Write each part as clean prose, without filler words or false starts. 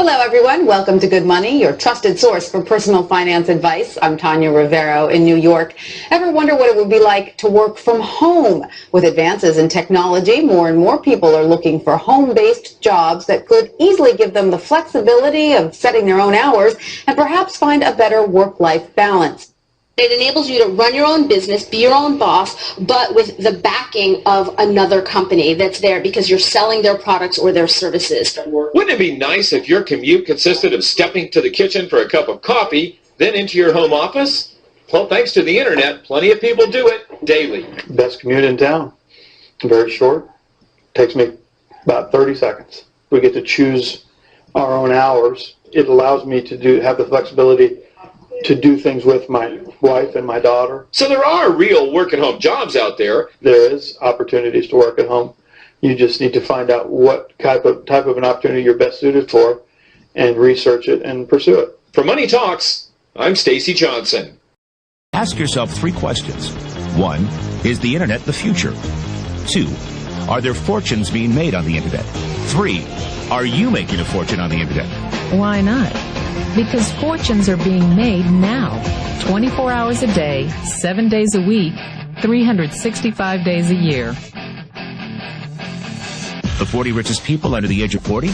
Hello everyone, welcome to Good Money, your trusted source for personal finance advice. I'm Tanya Rivero in New York. Ever wonder what it would be like to work from home? With advances in technology, more and more people are looking for home-based jobs that could easily give them the flexibility of setting their own hours and perhaps find a better work-life balance. It enables you to run your own business, be your own boss, but with the backing of another company that's there because you're selling their products or their services. Wouldn't it be nice if your commute consisted of stepping to the kitchen for a cup of coffee, then into your home office? Well, thanks to the internet, plenty of people do it daily. Best commute in town. Very short. Takes me about 30 seconds. We get to choose our own hours. It allows me to have the flexibility to do things with my wife and my daughter. So there are real work-at-home jobs out there. There is opportunities to work at home. You just need to find out what type of an opportunity you're best suited for and research it and pursue it. For Money Talks, I'm Stacy Johnson. Ask yourself 3 questions. 1, is the internet the future? 2, are there fortunes being made on the internet? 3, are you making a fortune on the internet? Why not? Because fortunes are being made now, 24 hours a day, 7 days a week, 365 days a year. The 40 richest people under the age of 40?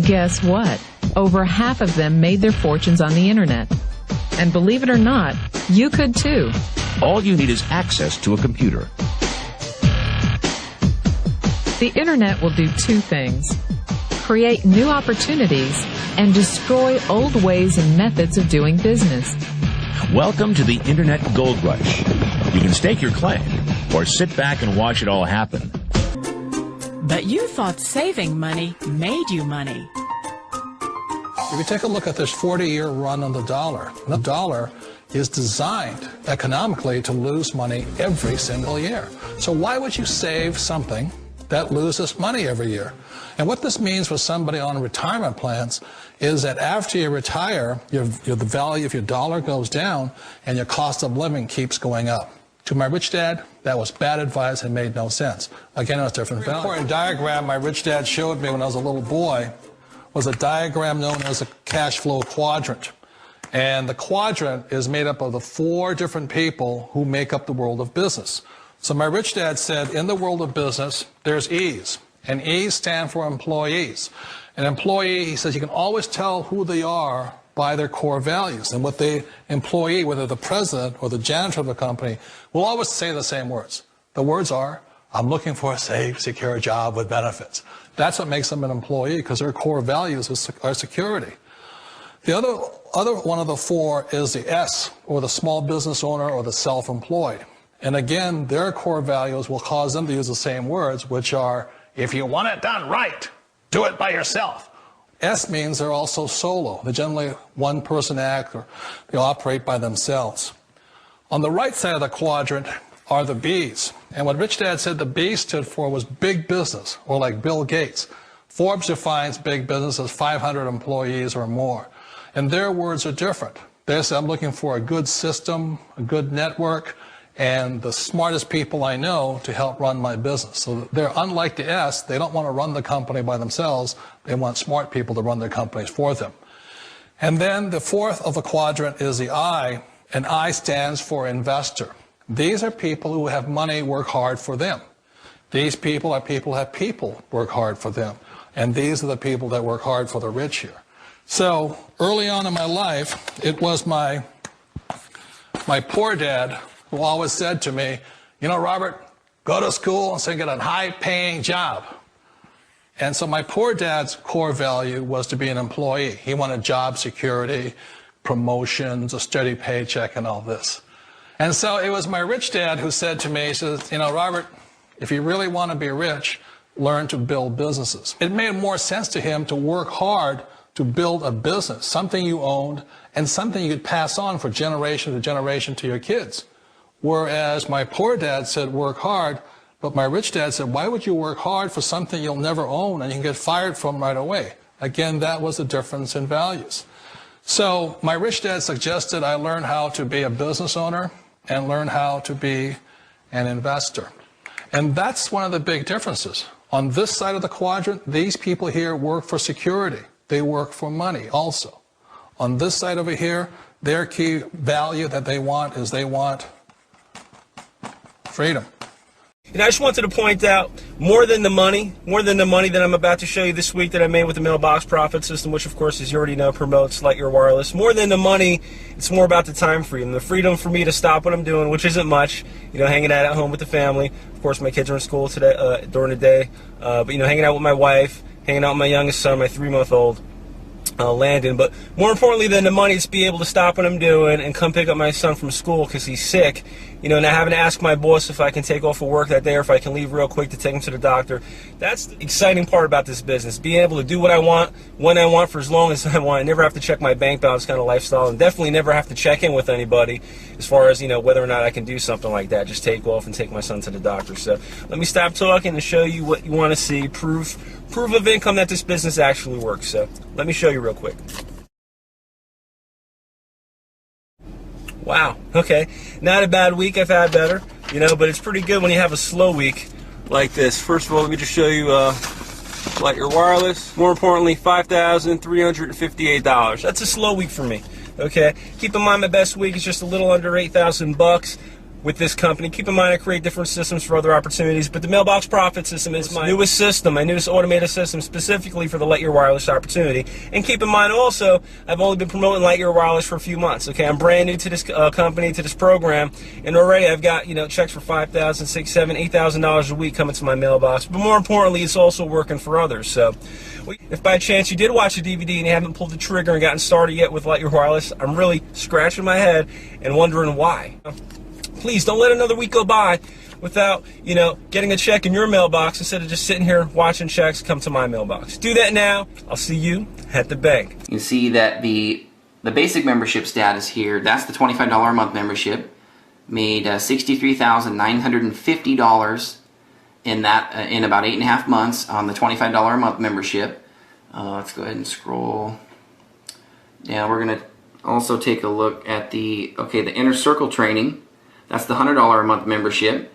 Guess what? Over half of them made their fortunes on the internet. And believe it or not, you could too. All you need is access to a computer. The internet will do 2 things: create new opportunities and destroy old ways and methods of doing business. Welcome to the Internet Gold Rush. You can stake your claim or sit back and watch it all happen. But you thought saving money made you money. If you take a look at this 40-year run on the dollar is designed economically to lose money every single year. So why would you save something that loses money every year? And what this means for somebody on retirement plans is that after you retire, the value of your dollar goes down and your cost of living keeps going up. To my rich dad, that was bad advice and made no sense. Again, it was different value. The important diagram my rich dad showed me when I was a little boy was a diagram known as a cash flow quadrant. And the quadrant is made up of the 4 different people who make up the world of business. So my rich dad said, in the world of business, there's E's. And E's stand for employees. An employee, he says, you can always tell who they are by their core values. And what the employee, whether the president or the janitor of the company, will always say the same words. The words are, I'm looking for a safe, secure job with benefits. That's what makes them an employee, because their core values are security. The other one of the 4 is the S, or the small business owner or the self-employed. And again, their core values will cause them to use the same words, which are, if you want it done right, do it by yourself. S means they're also solo. They're generally one-person act, or they operate by themselves. On the right side of the quadrant are the B's. And what Rich Dad said the B stood for was big business, or like Bill Gates. Forbes defines big business as 500 employees or more. And their words are different. They say, I'm looking for a good system, a good network, and the smartest people I know to help run my business. So they're unlike the S. They don't want to run the company by themselves. They want smart people to run their companies for them. And then the 4th of the quadrant is the I, and I stands for investor. These are people who have money work hard for them. These people are people who have people work hard for them. And these are the people that work hard for the rich here. So early on in my life, it was my poor dad who always said to me, you know, Robert, go to school and so get a high-paying job. And so my poor dad's core value was to be an employee. He wanted job security, promotions, a steady paycheck, and all this. And so it was my rich dad who said to me, he says, you know, Robert, if you really want to be rich, learn to build businesses. It made more sense to him to work hard to build a business, something you owned and something you could pass on for generation to generation to your kids. Whereas my poor dad said work hard, but my rich dad said, why would you work hard for something you'll never own and you can get fired from right away? Again, that was the difference in values. So my rich dad suggested I learn how to be a business owner and learn how to be an investor. And that's one of the big differences. On this side of the quadrant, these people here work for security. they work for money also. On this side over here, their key value that they want is they want freedom. And I just wanted to point out, more than the money that I'm about to show you this week that I made with the mailbox profit system, which of course, as you already know, promotes Lightyear Wireless. More than the money, it's more about the time freedom. The freedom for me to stop what I'm doing, which isn't much, you know, hanging out at home with the family. Of course, my kids are in school today, during the day. But, you know, hanging out with my wife, hanging out with my youngest son, my 3-month-old. Landon. But more importantly than the money is be able to stop what I'm doing and come pick up my son from school because he's sick, you know, not having to ask my boss if I can take off of work that day or if I can leave real quick to take him to the doctor. That's the exciting part about this business, being able to do what I want, when I want, for as long as I want. I never have to check my bank balance kind of lifestyle, and definitely never have to check in with anybody as far as, you know, whether or not I can do something like that. Just take off and take my son to the doctor. So let me stop talking and show you what you want to see, proof of income that this business actually works. So let me show you real quick. Wow, okay, not a bad week. I've had better, you know, but it's pretty good when you have a slow week like this. First of all, let me just show you Lightyear Wireless. More importantly, $5,358. That's a slow week for me. Okay, keep in mind my best week is just a little under $8,000 with this company. Keep in mind I create different systems for other opportunities, but the mailbox profit system is my newest system, my newest automated system specifically for the Lightyear Wireless opportunity. And keep in mind also, I've only been promoting Lightyear Wireless for a few months. Okay, I'm brand new to this company, to this program, and already I've got, you know, checks for $5,000, $6,000, $7,000, $8,000 a week coming to my mailbox. But more importantly, it's also working for others. So if by chance you did watch the DVD and you haven't pulled the trigger and gotten started yet with Lightyear Wireless, I'm really scratching my head and wondering why. Please don't let another week go by without, you know, getting a check in your mailbox instead of just sitting here watching checks come to my mailbox. Do that now. I'll see you at the bank. You can see that the basic membership status here, that's the $25 a month membership, made $63,950 in that in about 8.5 months on the $25 a month membership. Let's go ahead and scroll down. We're going to also take a look at the Inner Circle training. That's the $100 a month membership.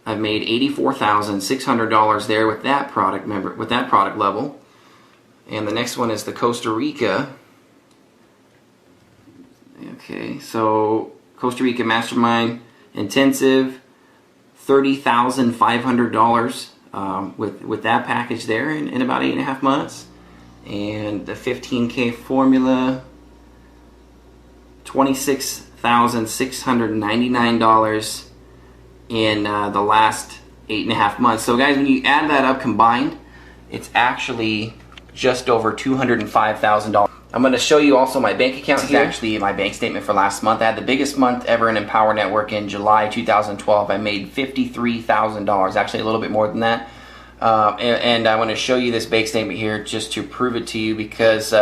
I've made $84,600 there with that product level. And the next one is the Costa Rica. Okay, so Costa Rica Mastermind Intensive, $30,500 with that package there in about 8.5 months. And the 15K formula, $26,699 in the last 8.5 months. So guys, when you add that up combined, it's actually just over $205,000. I'm going to show you also my bank account here. It's actually my bank statement for last month. I had the biggest month ever in Empower Network in July 2012. I made $53,000, actually a little bit more than that. And I want to show you this bank statement here just to prove it to you because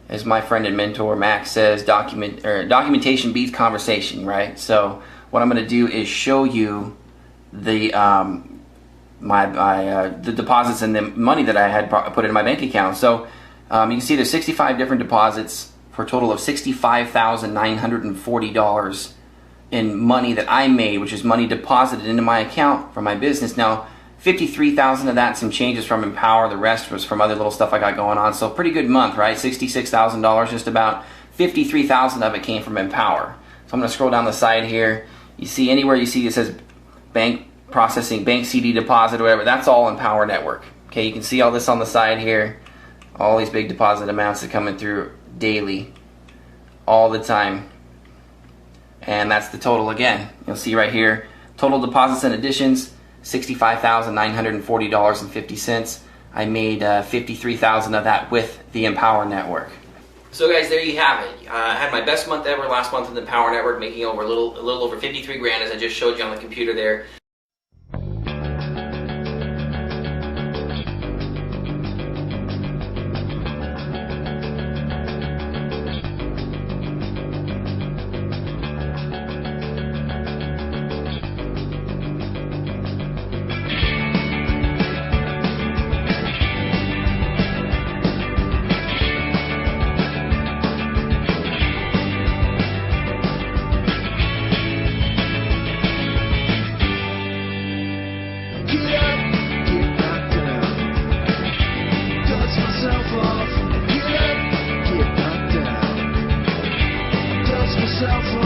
as my friend and mentor Max says, documentation beats conversation, right? So what I'm going to do is show you the the deposits and the money that I had put in my bank account. So you can see there's 65 different deposits for a total of $65,940 in money that I made, which is money deposited into my account from my business. Now, 53,000 of that, some changes from Empower. The rest was from other little stuff I got going on. So pretty good month, right? $66,000, just about 53,000 of it came from Empower. So I'm going to scroll down the side here. You see anywhere you see it says bank processing, bank CD deposit, or whatever, that's all Empower Network. Okay, you can see all this on the side here. All these big deposit amounts that are coming through daily, all the time. And that's the total again. You'll see right here, total deposits and additions, $65,940.50. I made $53,000 of that with the Empower Network. So guys, there you have it. I had my best month ever last month in the Empower Network, making over a little over 53 grand, as I just showed you on the computer there. yourself